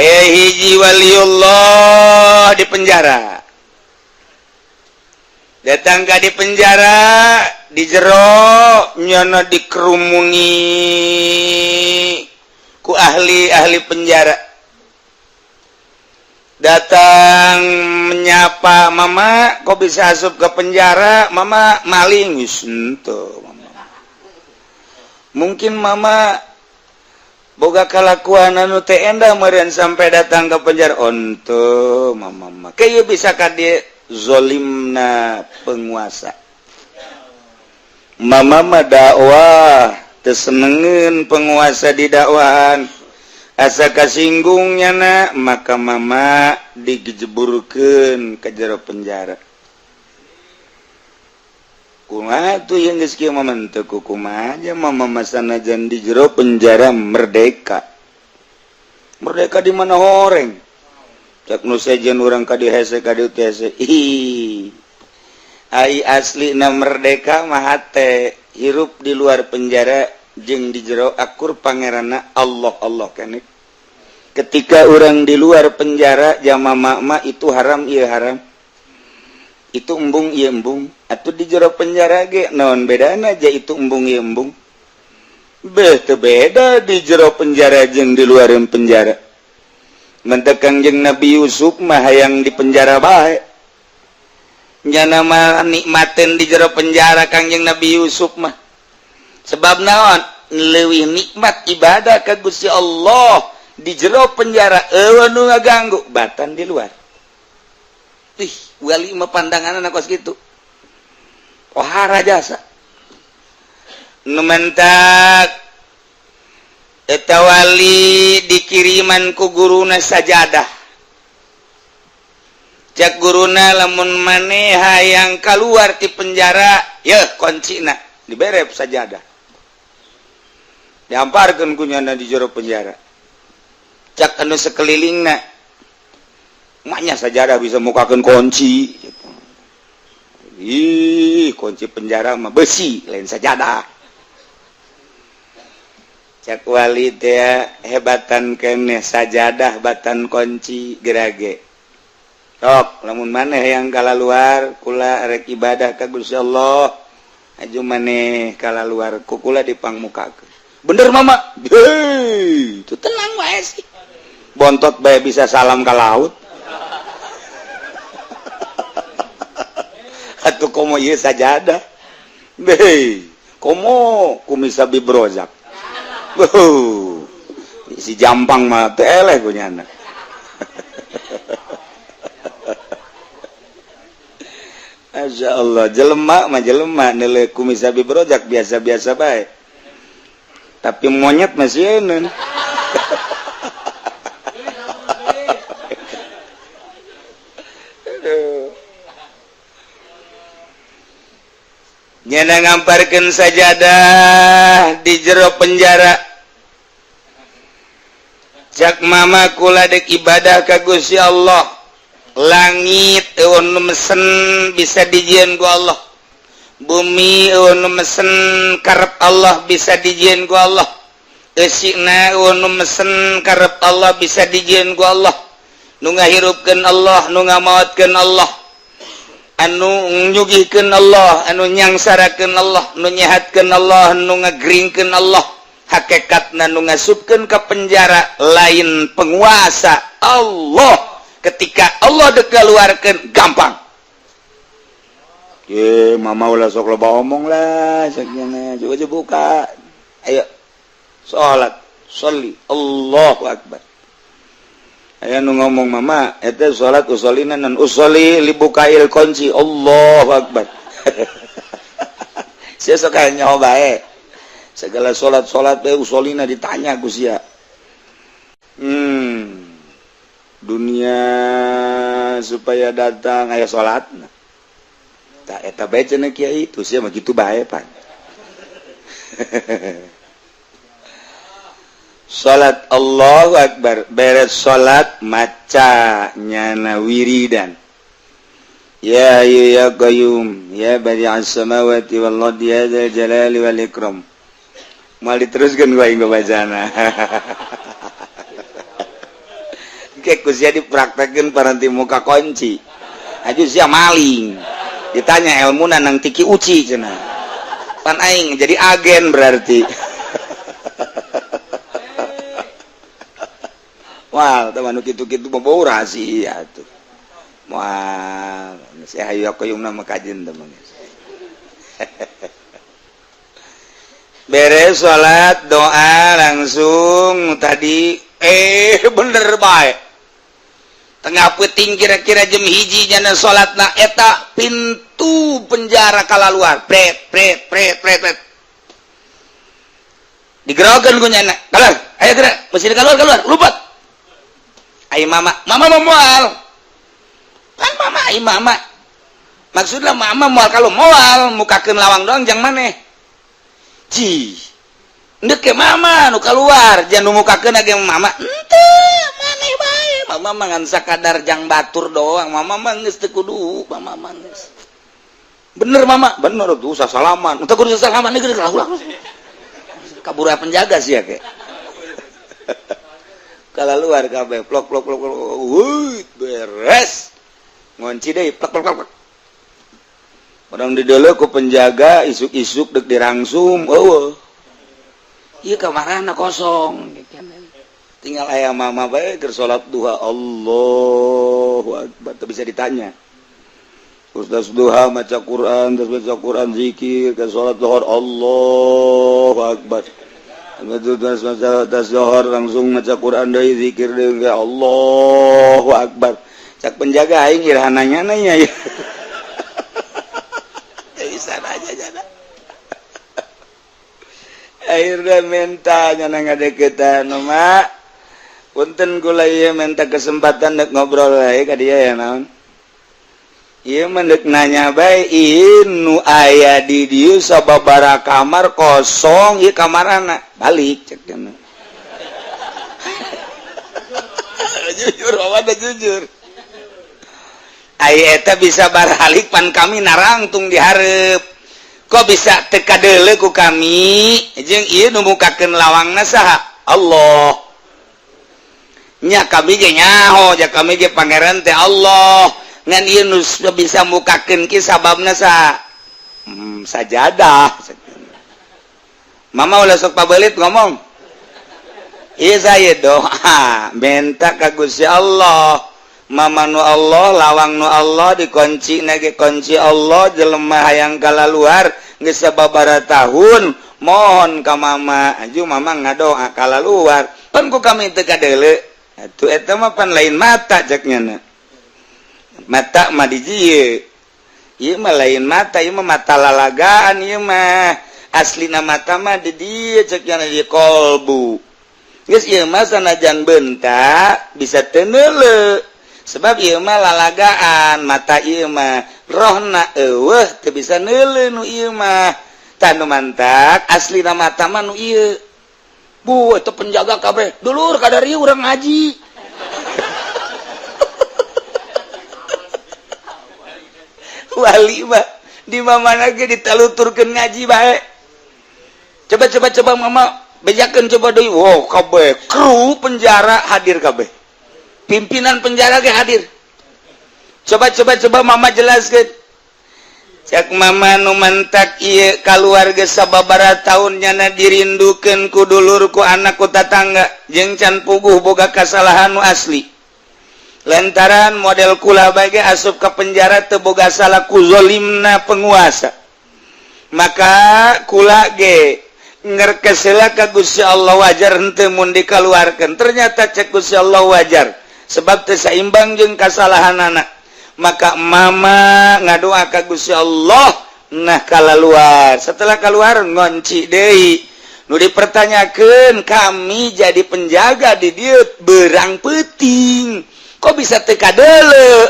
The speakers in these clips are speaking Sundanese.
hiji waliullah di penjara. Datang ka di penjara, di jero nyana dikerumuni ku ahli penjara. Datang menyapa, "Mama, kok bisa asup ke penjara? Mama maling." Wis henteu, Mama. Mungkin Mama boga kalakuan anu teu endah meureun sampai datang ke penjara. Henteu, Mama. Kayu bisa ka dieu zolimna penguasa. Mama mah dakwah teu senengeun penguasa didakwahan, asa kasinggungnya na, maka Mama dijeburkeun ke jero penjara. Kumaha tuh yang geus kieu Mama teu kumaha aja Mama masanajan di jero penjara merdeka. Merdeka di mana horeng? Cak nu sejen urang ka dieu hese ka dieu hese. Ai aslina merdeka mah teh hirup di luar penjara jeung di jero akur pangeranna Allah keneh. Ketika orang di luar penjara jama mama itu haram ieu haram. Itu embung ieu embung. Atuh di jero penjara ge naon bedana aja itu embung ieu embung. Teu beda di jero penjara jeung di luar penjara. Mentekang jeung Nabi Yusuf mah hayang di penjara bae. Nyana mah nikmatin di jero penjara Kangjeng Nabi Yusuf mah. Sebab naon? Leuwih nikmat ibadah ka Gusti Allah di jero penjara eueuh nu ngaganggu batan di luar. Ih, wali mah pandanganna kos kitu. Pohara jasa. Nu mentak eta wali dikiriman ku guruna sajadah. Cak guruna lamun maneh hayang kaluar ti penjara, yeuh kuncina diberep sajadah. Diamparkeun ku nyana di jero penjara. Cak anu sekelilingna, maknya sajadah bisa mukakeun kunci. Ih, kunci penjara mah besi, lain sajadah. Cak wali teh hebatan keneh sajadah batan kunci gerage. Tok, lamun maneh yang kalaluar kula rek ibadah ka Gusti Allah, aju maneh kalaluar ku kula dipangmukakeun. Bener Mama? Hei, itu tenang wae sih. Bontot bae bisa salam ka laut. Atuh komo ieu sajadah. Hei, komo kumisa bibrozak. Si jampang mah teu eleh kunyana. Masya Allah, jelema mah jelema nilai kumisa bibrojak biasa-biasa baik. Tapi monyet masih enak. Nyana ngamparkeun sajadah di jero penjara. Cak Mama kula dek ibadah ka Gusti Allah. Langit eueuh mesen bisa dijieun ku Allah. Bumi eueuh mesen karep Allah bisa dijieun ku Allah. Eusina eueuh mesen karep Allah bisa dijieun ku Allah. Nu ngahirupkeun Allah, nu ngamaotkeun Allah. Anu nyugihkeun Allah, anu nyangsarakeun Allah, nu nyehatkeun Allah, nu ngagringkeun Allah. Hakikatna nu ngasupkeun ka penjara lain penguasa Allah. Ketika Allah dikeluarkan gampang. Ye, Mama ulah sok loba omong lah, sakjana coba buka. Ayo. Salat, sholli, Allahu Akbar. Aya nu ngomong Mama, eta salat usolina nan usoli libukail kunci, Allahu Akbar. Sia sok nyaho bae. Segala salat-salat bae usolina ditanya ku sia. Dunia supaya datang aya salat tak eta bae cenah kiai itu sia mah kitu bae pan. Salat Allahu Akbar beres salat maca nyana wiridan. Ya hayyu ya qayyum ya badi'as samawati wal ardi ya dzal jalali wal ikram. Mal diteruskeun ku aing bacana. dipraktekin paranti muka kunci aju sia maling ditanya ilmu nang tiki uci cenah pan aing jadi agen berarti wah teman kitu-kitu bau rahasia tuh wah saya hayu koyong nama kajen teman beres sholat doa langsung tadi bener baik tengah peting kira-kira jam hiji jana sholat na eta pintu penjara kala luar pret digerogan ku nyana kalar ayo gerak mesti keluar lupat ayo mama mau mual kan mama ayo mama maksudnya mama mual kalau mual mukakeun lawang doang jang maneh ji ndek ke mama nu keluar jangan mukakeun age mama henteu maneh bae mama mah ngan sakadar jang batur doang mama mah geus teu kudu mama mah geus bener mama bener tuh usah salaman teu kudu salaman geus ulah kabura penjaga sih ya ke kala luar kabeh plok wuih beres ngunci deui plok orang di dulu ku penjaga isuk-isuk dek dirangsum iya kamarana kosong tinggal ayah mama bae keur salat duha Allahu Akbar teu bisa ditanya ustaz duha maca Quran terus baca Quran zikir ke salat zuhur Allahu Akbar terus maca zuhur langsung maca Quran deui zikir deui Allahu Akbar cak penjaga aing irahananya nanya ya sana aja jana akhirnya minta nyana ngadeketan mak punten kula ieu minta kesempatan dek ngobrol wae ka dia ya naon ieu mendek nanya bae nu aya di dieu sababaraha kamar kosong ieu kamarana balik cek cenah jujur awada jujur aya eta bisa baralik pan kami narangtung dihareup kok bisa teka deuleu ku kami jeung ieu nu mukakeun lawangna saha Allah nya kami ge nyaho ja kami ge pangeran teh Allah ngan ieu nu bisa mukakeun ki sababna saha sajadah mama ulah sok pabeulit ngomong ieu saya doa minta ka Gusti Allah mama nu Allah lawang nu Allah dikunci nage kunci Allah jelema hayang kala luar geus sababaraha tahun mohon ka mama aju mama ngadoa kala luar pan ku kami teu kadeuleu atuh eta mah pan lain mata ceknya mata mah di dieu ieu mah lain mata ieu mah mata lalagaan ieu mah aslina mata mah di dieu ceknya di kolbu geus ieu mah sanajan beunta bisa teu neuleu sebab ieu mah lalagaan mata ieu mah rohna eueuh teu bisa neuleu nu ieu mah tanu mantak aslina mata mah nu ieu bu eta penjaga kabeh dulur kadar ieu urang ngaji wali mah di mamana ge ditaluturkeun ngaji bae coba mama bejakeun coba deui wow kabeh kru penjara hadir kabeh pimpinan penjara ge hadir coba mama jelaskeun cak mama nu mantak ieu kaluarga sababaraha taun nyana dirindukeun ku dulur ku anak ku tatangga jeung can puguh boga kasalahan nu asli lantaran model kula bae asup ka penjara teu boga salah ku zalimna penguasa maka kula ge ngerkes heula ka Gusti Allah wajar henteu mun dikaluarkeun ternyata cek Gusti Allah wajar sebab teu saimbang jeung kasalahan anak maka mama ngadoa ka Gusti Allah nah kala luar setelah keluar ngonci deui nu dipertanyakeun kami jadi penjaga di dieu berang peuting kok bisa teu kadeuleu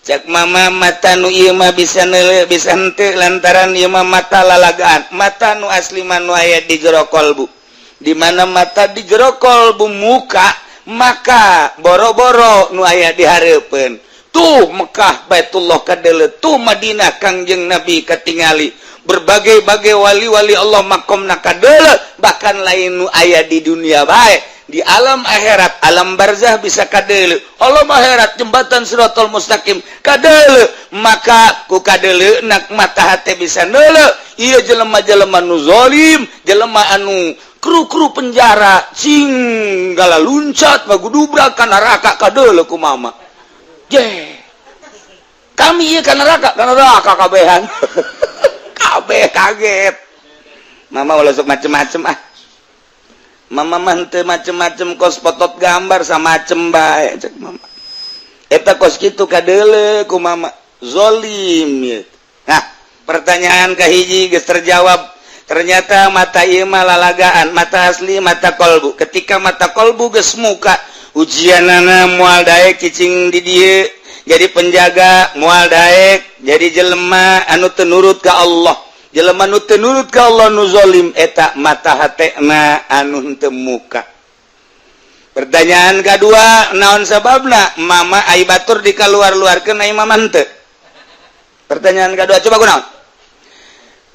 cek mama mata nu ieu mah bisa neuleu bisa henteu lantaran ieu mah mata lalagaan mata nu asli mah nu aya di jero kolbu di mana mata di jero kolbu muka maka boro-boro nu aya dihareupeun tuh Mekah Baitullah kadeuleu tuh Madinah Kangjeng Nabi katingali berbagai-bagai wali-wali Allah makomna kadeuleu bahkan lain nu aya di dunia bae di alam akhirat alam barzah bisa kadele alam akhirat jembatan Siratal Mustaqim kadele maka ku kadele nak mata hate bisa neule ieu jelema-jelema nu zalim jelema anu kru-kru penjara cing gala luncat magudubrak ka neraka kadele ku mama je kami ieu ka neraka kabehan kabeh kaget mama ulah sok macem-macem mama mante macem-macem kos potot gambar sama macem bae cek mama eta kos kitu kadele ku mama zolim ya. Nah pertanyaan kahiji geus terjawab ternyata mata ieu mah lalagaan mata asli mata kolbu ketika mata kolbu geus muka ujianana moal daek cicing di dieu jadi penjaga moal daek jadi jelema anu teu nurut ka Allah jelema nu teu nurut ka Allah nu zalim eta mata hatena anu henteu muka. Pertanyaan kedua naon sababna mama ai batur dikaluar-luarkeun ai mama henteu. Pertanyaan kedua coba kunaon?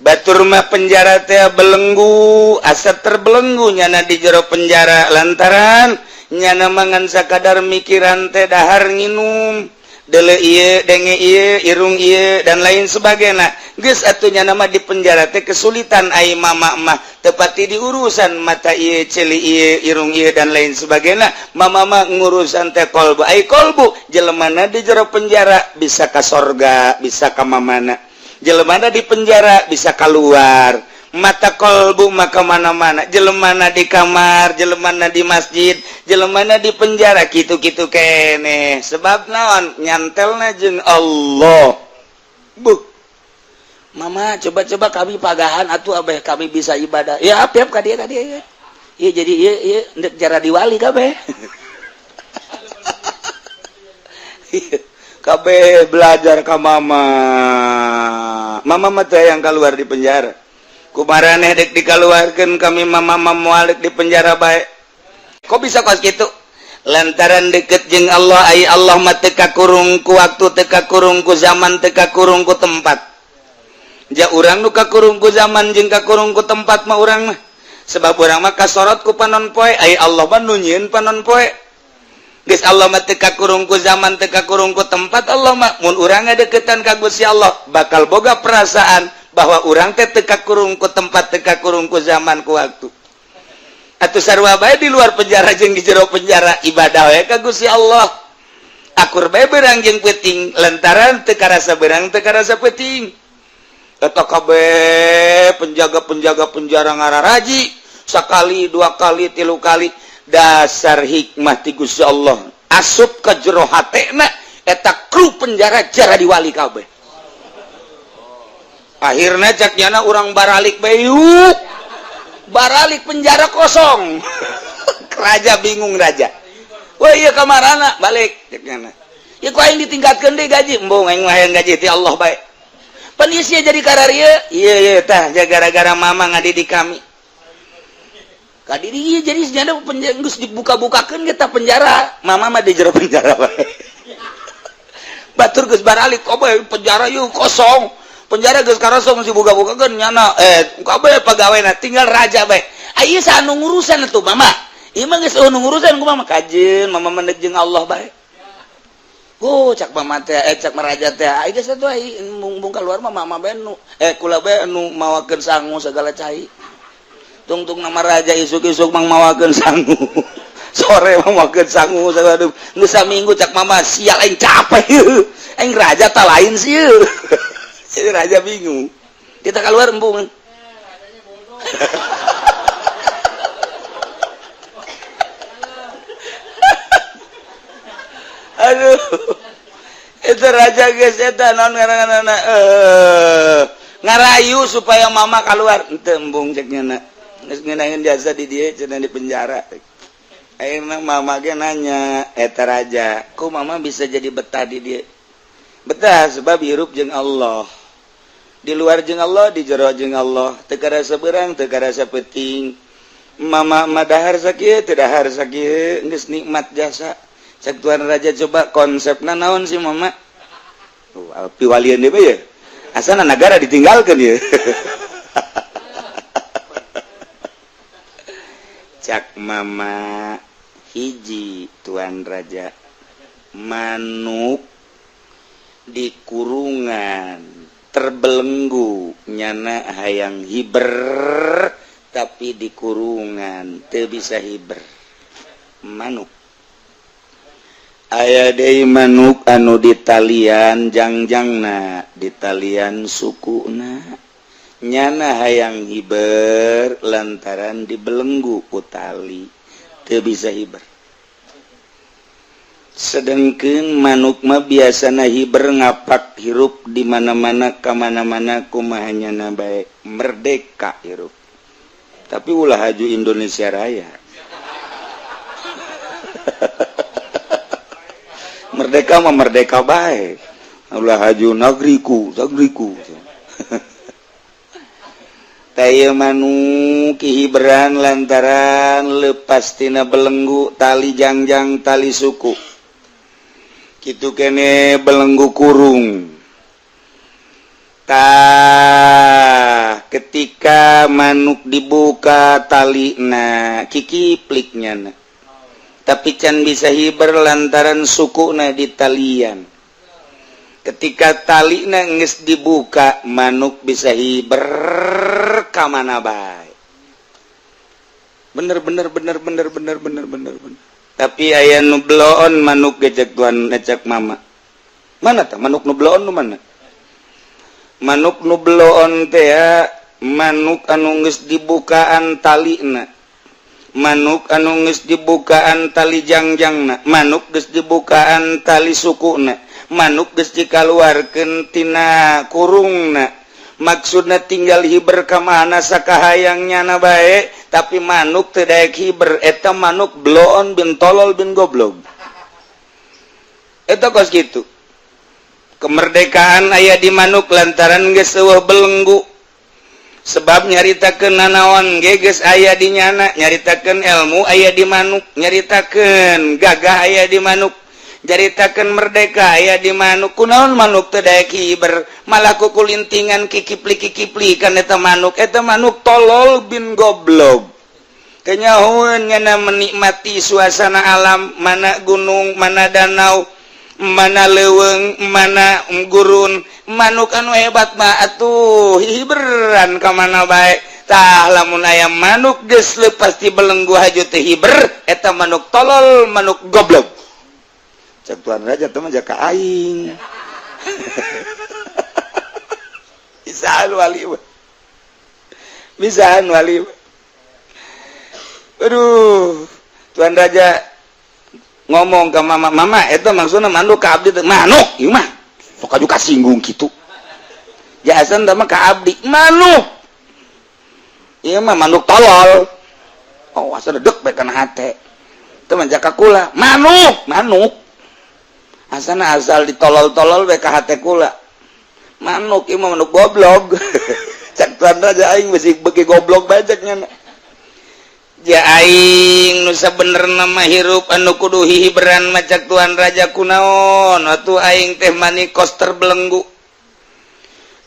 Batur mah penjara teh belenggu asa terbelenggu nyana di jero penjara lantaran nyana mangan sakadar mikiran teh dahar nginum dele ieu denge ieu irung ieu dan lain sebagainya geus atunya nama di penjara teh kesulitan ai mama mah tepati di urusan mata ieu celi ieu irung ieu dan lain sebagainya mama mah ngurusan teh kolbu ai kolbu jelemana di jero penjara bisa ka sorga bisa ka mamana jelemana di penjara bisa keluar mata kolbu maka mana-mana jelemana di kamar jelemana di masjid jelemana di penjara gitu-gitu kene sebab naon nyantelna jeung Allah bu mama coba-coba kami pagahan atuh abeh kami bisa ibadah ya apiap ka dieu ya jadi ieu ndek jara diwali kabeh kabeh belajar ka mama mah teh yang keluar di penjara kumaraneh dek dikaluarkeun kami mama moal di penjara bae kok bisa kos kitu lantaran deket jeung Allah ai Allah mah teu kakurung ku waktu teu kakurung ku zaman teu kakurung ku tempat ja urang nu kakurung ku zaman jeung kakurung ku tempat mah urang mah sebab urang mah kasorot ku panon poe ai Allah mah nu nyieun panon poe geus Allah mah teu kakurung ku zaman teu kakurung ku tempat Allah mah mun urang ngadeukeutan ka Gusti Allah bakal boga perasaan bahwa urang teh teu kakurung ku tempat teu kakurung ku zaman ku waktu atuh sarua bae di luar penjara jeung di jero penjara ibadah we ka Gusti Allah akur bae beurang jeung peuting lantaran teu karasa beurang teu karasa peuting eta kabeh penjaga-penjaga penjara ngararaji sakali dua kali tilu kali dasar hikmah ti Gusti Allah asup ka jero hatena eta kru penjara jara diwali kabeh akhirnya caknyana orang baralik bayu baralik penjara kosong raja bingung raja wah iya kamarana balik caknyana ya kau yang ditingkatkan deh gaji embung yang hayang gaji ti Allah baik penisnya jadi kararia iya tah gara-gara mama ngadidik kami kadiri iya jadi senyada penjara geus dibuka-bukakeun kita penjara mama mah di jero penjara bae batur geus baralik kabeh penjara yeuh kosong penjara geus karosong masih buka-bukakeun nyana kabeh pagaweana tinggal raja bae aya sanu ngurusan atuh mama ieu mah geus anu ngurusan ku mama kajeun mama mendek jeung Allah bae cak mama teh cak maraja teh aya geus atuh mung keluar mah mama bae nu kula bae anu mawakeun sangu segala cai tungtung nama raja isuk-isuk mang mawakeun sangu sore mah mawakeun sangu sagala geus saminggu cak mama sial aing capek aing raja tah lain sih jadi raja bingung kita keluar embung aduh itu raja geus eta naon ngaranna ngarayu supaya mama keluar henteu embung cek nyana geus ngeunaheun jasa di dieu cenah di penjara akhirna mama ge nanya eta raja ku mama bisa jadi betah di dieu betah sebab hirup jeung Allah di luar jeung Allah di jero jeung Allah teu karasa beurang teu karasa peuting mama dahar sakieu teu dahar sakieu geus nikmat jasa cek tuan raja coba konsepna naon sih mama piwalian deui ya asana negara ditinggalkeun ya Cak mama hiji Tuan Raja manuk di kurungan terbelenggu nyana hayang hiber tapi di kurungan teu bisa hiber manuk aya deui manuk anu di talian jangjangna di talian sukuna nyana hayang hiber lantaran dibelenggu ku tali teu bisa hiber sedengkeun manuk mah biasana hiber ngapak hirup di mana-mana ka mana-mana kumahanyana bae merdeka hirup tapi ulah haju Indonesia Raya merdeka mah merdeka bae ulah haju negeriku Taya manuk hiberan lantaran lepas tina belenggu tali jangjang tali suku kitu kene belenggu kurung ketika manuk dibuka tali kikipliknya tapi can bisa hiber lantaran suku di talian ketika tali geus dibuka manuk bisa hiber ka mana bae bener tapi aya nu bloon manuk gecek tuan ngecek mama mana tah manuk nu bloon nu mana manuk nu bloon teh ya manuk anu geus dibukaan talina manuk anu geus dibukaan tali jangjangna manuk geus dibukaan tali sukuna manuk geus dikaluarkeun tina kurungna maksudna tinggal hiber ka mana sakahayangnya na bae tapi manuk teu daek hiber eta manuk bloon bin tolol bin goblok eta kos kitu kemerdekaan aya di manuk lantaran geus eueuh belenggu sebab nyaritakeun nanaon ge geus aya di nyana nyaritakeun ilmu aya di manuk nyaritakeun gagah aya di manuk jaritakeun merdeka aya di manuk kunaon manuk teu daek hiber malah kukulintingan kikipli kan eta manuk tolol bin goblok kenyahoeun nyana menikmati suasana alam mana gunung mana danau mana leuweung mana gurun manuk anu hebat mah atuh hiberan ka mana bae tah lamun aya manuk geus leupas ti belenggu haju teh hiber eta manuk tolol manuk goblok cak Tuan Raja teman jaka aing bisaan wali aduh Tuan Raja ngomong ke mama itu maksudnya manuk ka abdi manuk ieu mah sok aju kasinggung kitu jasan teh mah ka abdi manuk ieu mah manuk tolol oh asa dedek bae kana hate teman jaka kula manuk asana asal ditolol-tolol we ka hate kula manuk ieu mah manuk goblok cak Tuan Raja aing masih beuki goblok bacaknya ja aing nu sabenerna mah hirup anu kudu hiberan macak Tuan Raja kunaon atuh aing teh mani koster belenggu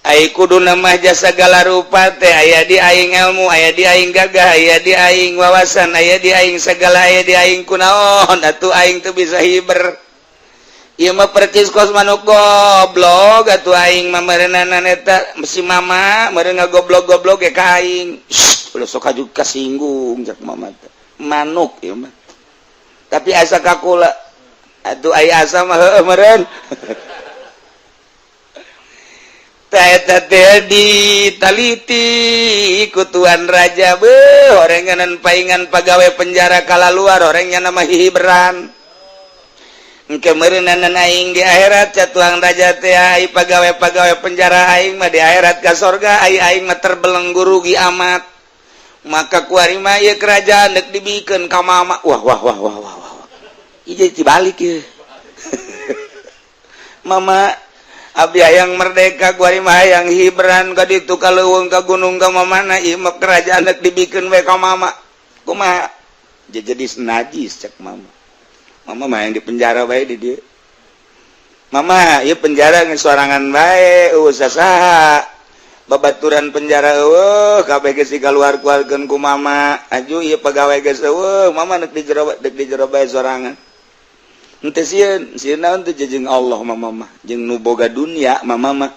ai kudu mah jasa segala rupa teh aya di aing ilmu aya di aing gagah aya di aing wawasan aya di aing segala aya di aing kunaon atuh aing teu bisa hiber ieu mah percis kos manuk goblok atuh aing mah meureunana eta si mama meureun ngagoblok-goblok ge ka aing ulah sok aju kasinggung jak mama teh manuk ieu mah tapi asa ka kula atuh aya asa mah heueuh meureun tah eta teh ditaliti ku Tuan Raja beuh orenganan paingan pagawe penjara kalaluar orangnya nama hiberan engke meureunana aing di akhirat ca Tuan Raja teh ai pagawe-pagawe penjara aing mah di akhirat ka sorga aing mah terbelenggu rugi amat maka kuari mah ieu kerajaan deuk dibikeun ka mama wah ieu dibalik ieu mama abdi hayang merdeka kuari mah hayang hiberan ka ditu ka leuweung ka gunung ka mamana ieu mah kerajaan deuk dibikeun we ka mama kumaha jadi najis cek mama mah yang di penjara bae di dieu mama ieu penjara geus sorangan bae usah saha babaturan penjara kabeh geus dikaluar-keluarkeun ku mama aju ieu pegawai geus mama nek di jero bae sorangan henteu sieun naon teh jeung Allah mama mah jeung nu boga dunya mama mah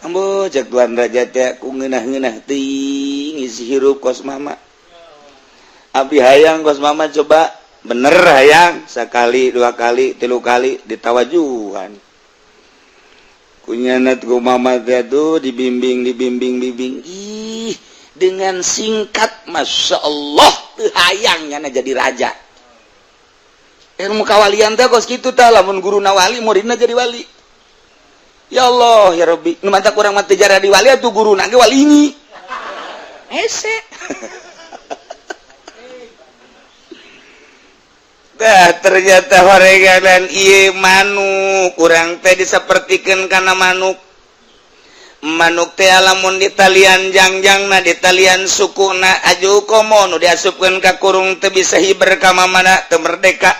ambo cek Tuan Raja teh ku ngeunah-ngeunah teuing ngisi hirup kos mama abdi hayang kos mama coba bener hayang sakali dua kali tilu kali ditawajuhan kunyanat ku mama teh tuh dibimbing ih dengan singkat masya Allah teu hayang nyana jadi raja ilmu kawalian teh kos kitu tah lamun guruna wali muridna jadi wali ya Allah ya Rabbi nu mantap urang mah teu jara di wali atuh guruna ge wali ini hese ternyata horeganan ieu manuk urang teh disapertikeun kana manuk teh lamun di talian jangjangna di talian sukuna aju komo nu diasupkeun ka kurung teu bisa hiber ka mamana teu merdeka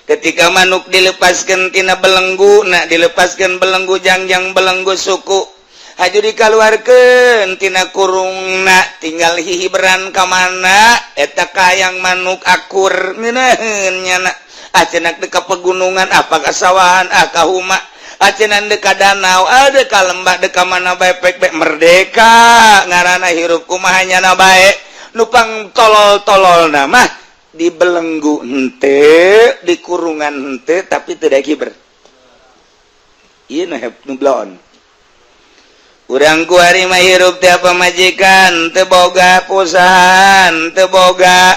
ketika manuk dilepaskeun tina belenggu dilepaskeun belenggu jangjang belenggu suku aju dikaluarkeun tina kurungna tinggal hihiberan ka mana eta kayang manuk akur ngeunaheun nyana acenak deka pegunungan apa kasawahan ka huma acenan deka danau ada ka lembah deka mana bae pek merdeka ngaranna hirup kumaha nyana bae nupang tolol-tololna mah di belenggu henteu di kurungan henteu tapi teu daek hiber ieu nu bloon urang ku ari mah hirup teh pamajikan teu boga pusahan teu boga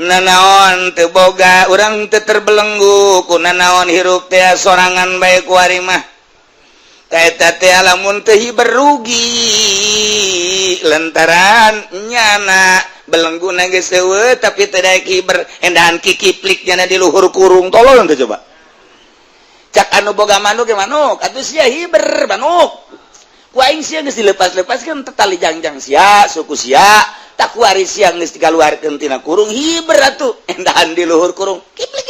nanaon teu boga urang teu terbelenggu ku nanaon hirup teh sorangan bae ku ari mah kaeta teh lamun teu hiber rugi lantaran nyana belengguna geus eueuh tapi teu daek hiber endahan kikiplik nyana di luhur kurung tolol teh coba cak anu boga manuk ge manuk atuh sia hiber manuk ku aing sia geus dilepas-lepaskeun tali jangjang sia suku sia tak kuari sia geus dikaluarkeun tina kurung hiber atuh endahan di luhur kurung kiplik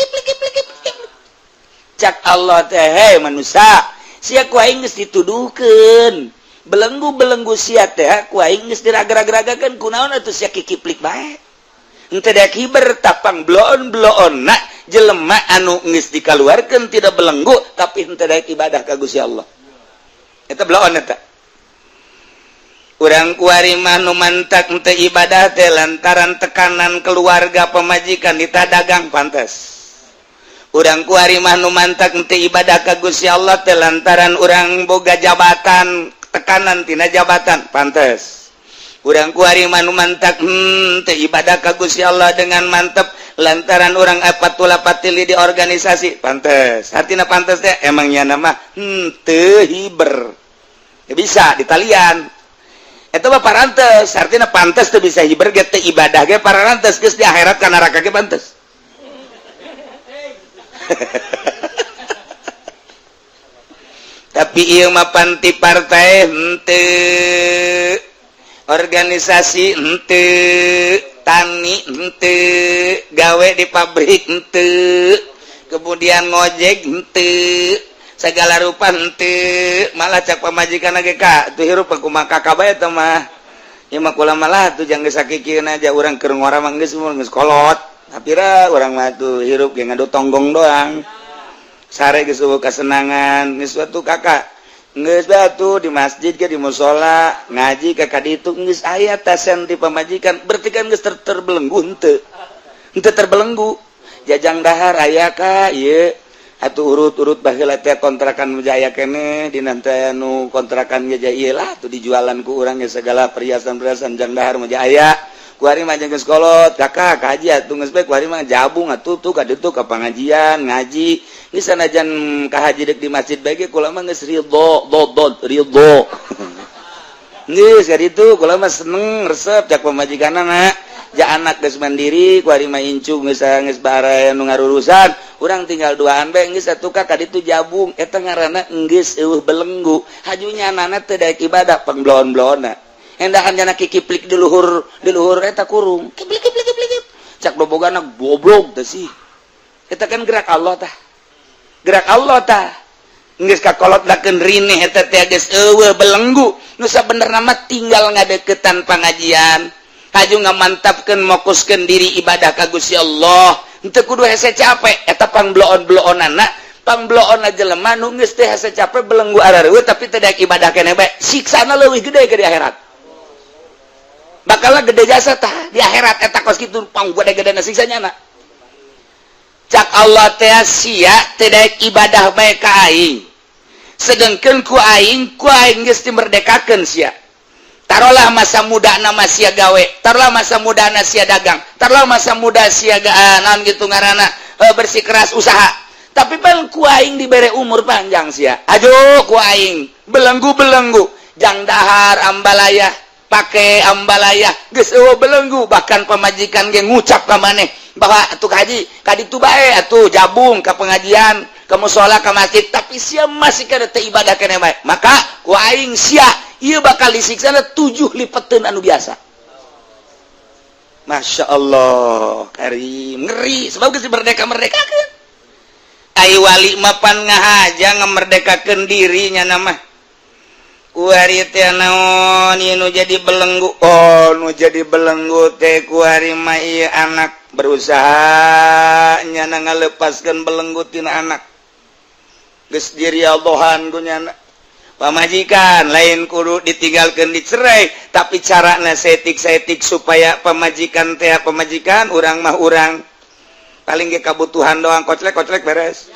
cak Allah teh hei manusia sia ku aing geus dituduhkeun belenggu sia teh ku aing geus diraga-ragakeun kunaon atuh sia kikiplik bae henteu daek hiber tapang bloon-bloonna jelema anu geus dikaluarkeun tidak belenggu tapi henteu daek ibadah ka Gusti Allah eta bloon eta urang kuari mah nu mantak teu ibadah teh lantaran tekanan keluarga pemajikan ditadagang pantes urang kuari mah nu mantak teu ibadah ka Gusti Allah teh lantaran urang boga jabatan tekanan tina jabatan pantes urang kuari mah nu mantak teu ibadah ka Gusti Allah dengan mantep lantaran urang apatula patili di organisasi pantes artina pantes teh emang nyana mah teu hiber ya bisa di talian eta mah parantes artina pantes teu bisa hiber ge teu ibadah ge parantes geus di akhirat ka neraka ge pantes tapi ieu mah panti partai henteu organisasi henteu tani henteu gawe di pabrik henteu kemudian ngojek henteu segala rupa henteu malah cak pamajikan ge ka tuh hirup kumaha kakak bae eta mah ieu mah kula malah tuh jang geus sakikeun aja urang keur ngora mah geus kolot tapira urang mah tuh hirup ge ngadu tonggong doang sare geus eueuh kasenangan geus atuh kakak geus batu di masjid ke di mushola ngaji ka kaditu geus aya tasen di pamajikan berarti kan geus terbelenggu henteu terbelenggu jajang dahar aya ka ieu atuh urut-urut baheula teh kontrakan Jaya keneh dina teh anu kontrakan Jaya ieu lah tuh dijualan ku urang ge segala perhiasan-perhiasan jang dahar mah aya kuari mah geus kolot kakak kaji atuh geus bae kuari mah jabung atuh tuh ka ditu ka pangajian ngaji geus sanajan ka haji dek di masjid bae ge kula mah geus ridho geus ka ditu kula mah seneng resep cak pamajikanna ja anak geus mandiri kuari mah incu geus bare anu ngarurusan urang tinggal duaan bae geus atuh ka ditu jabung eta ngaranna geus eueuh belenggu hajunya anana teu daek ibadah pangblon-blonna endahan jana kikiplik di luhur eta kurung kiplik cak bobogana goblok teh sih eta kan gerak Allah tah geus kakolotdakeun rineh eta teh geus eueuh belenggu nu sabenerna mah tinggal ngadeukeutan pangajian haju ngamantapkeun mokuskeun diri ibadah ka Gusti Allah henteu kudu hese capek eta pangbloon-bloonana pangbloonna jelema nu geus teh hese capek belenggu arareueuh tapi teu daek ibadah keneh bae siksana leuwih gede ke di akhirat bakalna gede jasa tah di akhirat eta kos kitu panggede-gedena siksanya na cak Allah teh sia teu daek ibadah bae ka aing sedengkeun ku aing geus dimerdekakeun sia taruhlah masa muda nama sia gawe taruhlah masa muda sia dagang taruhlah masa muda sia naon gitu ngaranna bersikeras usaha tapi pan ku aing dibere umur panjang sia aduh ku aing belenggu jang dahar ambalayah pake ambalayah geus eueuh belenggu bahkan pamajikan ge ngucap ka maneh bahwa atuh haji kaditu bae atuh jabung ka pengajian ka mushola ka masjid tapi sia masih kada teu ibadah keneh bae maka ku aing sia ieu bakal disiksana 7 lipeteun anu biasa. Masya Allah karim ngeri sebab geus merdeka-merdekakeun ai wali mah pan ngahaja ngamerdekakeun dirinya nama kuari teh naon ieu nu jadi belenggu nu jadi belenggu teh kuari mah ieu anak berusaha nyana ngalepaskeun belenggu tina anak geus dirialdohan ku nyana pamajikan lain kudu ditinggalkeun dicerai tapi carana setik supaya pamajikan urang mah urang paling ge kabutuhan doang koclek beres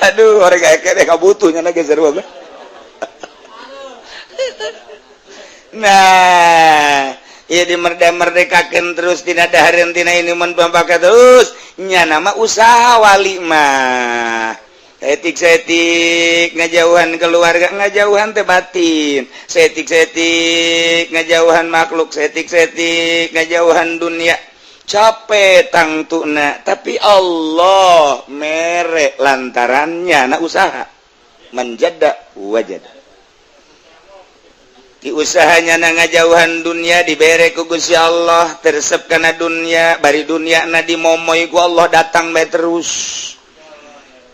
aduh orang kayak kene kabutuhnya lagi seru apa nah iya dimerdekakeun terus tina dahareun tina ini mun bampaka terus nya nama usaha wali mah setik ngajauhan keluarga ngajauhan teh batin setik ngajauhan makhluk setik ngajauhan dunia capek tangtuna tapi Allah mere lantarannya na usaha menjada wajada di usahanya na ngajauhan dunia dibere ku Gusti Allah tersep kana dunia bari dunia na dimomoy ku Allah datang bae terus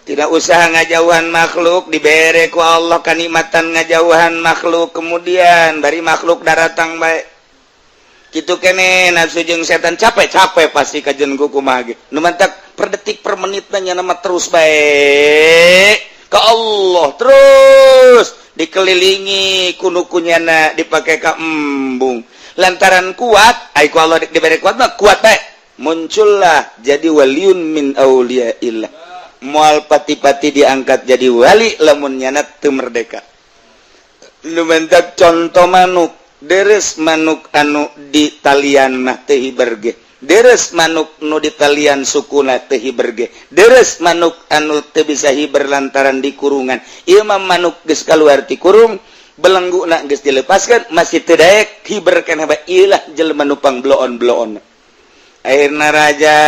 tidak usaha ngajauhan makhluk dibere ku Allah kanikmatan ngajauhan makhluk kemudian bari makhluk datang bae kitu kene nafsu jeung setan capek pasti kajen ku kumaha ge nu mantak per detik per menitna nya nama terus bae ka Allah terus dikelilingi kunukunyana dipake ka embung lantaran kuat ai ku Allah dibere kuat mah kuat bae muncullah jadi waliun min auliyaillah moal pati-pati diangkat jadi wali lamun nyana teu merdeka lumantak contoh manuk deres manuk anu di talian mah teu hiberge deres manuk nu di talian sukuna teu hiberge deres manuk anu teu bisa hiber lantaran di kurungan ieu mah manuk geus kaluar ti kurung belengguna geus dilepaskeun masih teu daek hiber keneh bae ieu lah jelema nu pangbloon-bloon akhirna raja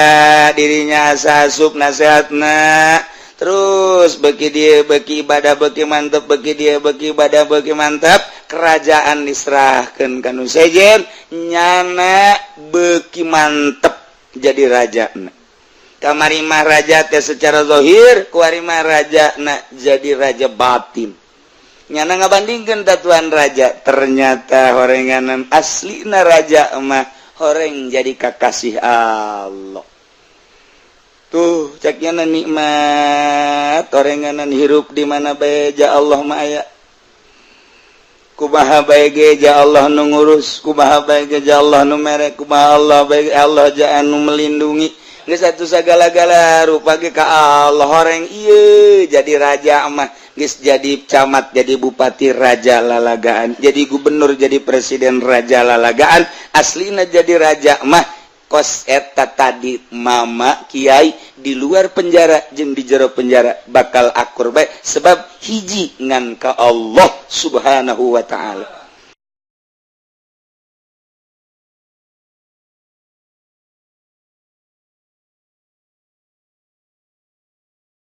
dirinya asup nasihatna terus beki dia beki ibadah beki mantap beki dia beki ibadah beki mantap kerajaan diserahkeun ka nu sejen nyana beki mantep jadi raja kamari mah raja teh secara zahir kuari mah raja na jadi raja batin nyana ngabandingkeun tatuan raja ternyata horenganan aslina raja mah horeng jadi kakasih Allah tuh caknya nikmat horenganan hirup di mana bae ja Allah mah aya kumaha bae ge ja Allah nu ngurus kumaha bae ge ja Allah nu mere kumaha Allah bae Allah ja anu melindungi geus atuh sagala-gala rupa ge ka Allah horeng ieu jadi raja mah geus jadi camat jadi bupati raja lalagaan jadi gubernur jadi presiden raja lalagaan aslina jadi raja mah kos eta tadi mama kiai di luar penjara jeung di jero penjara bakal akur bae sebab hiji ngan ka Allah subhanahu wa ta'ala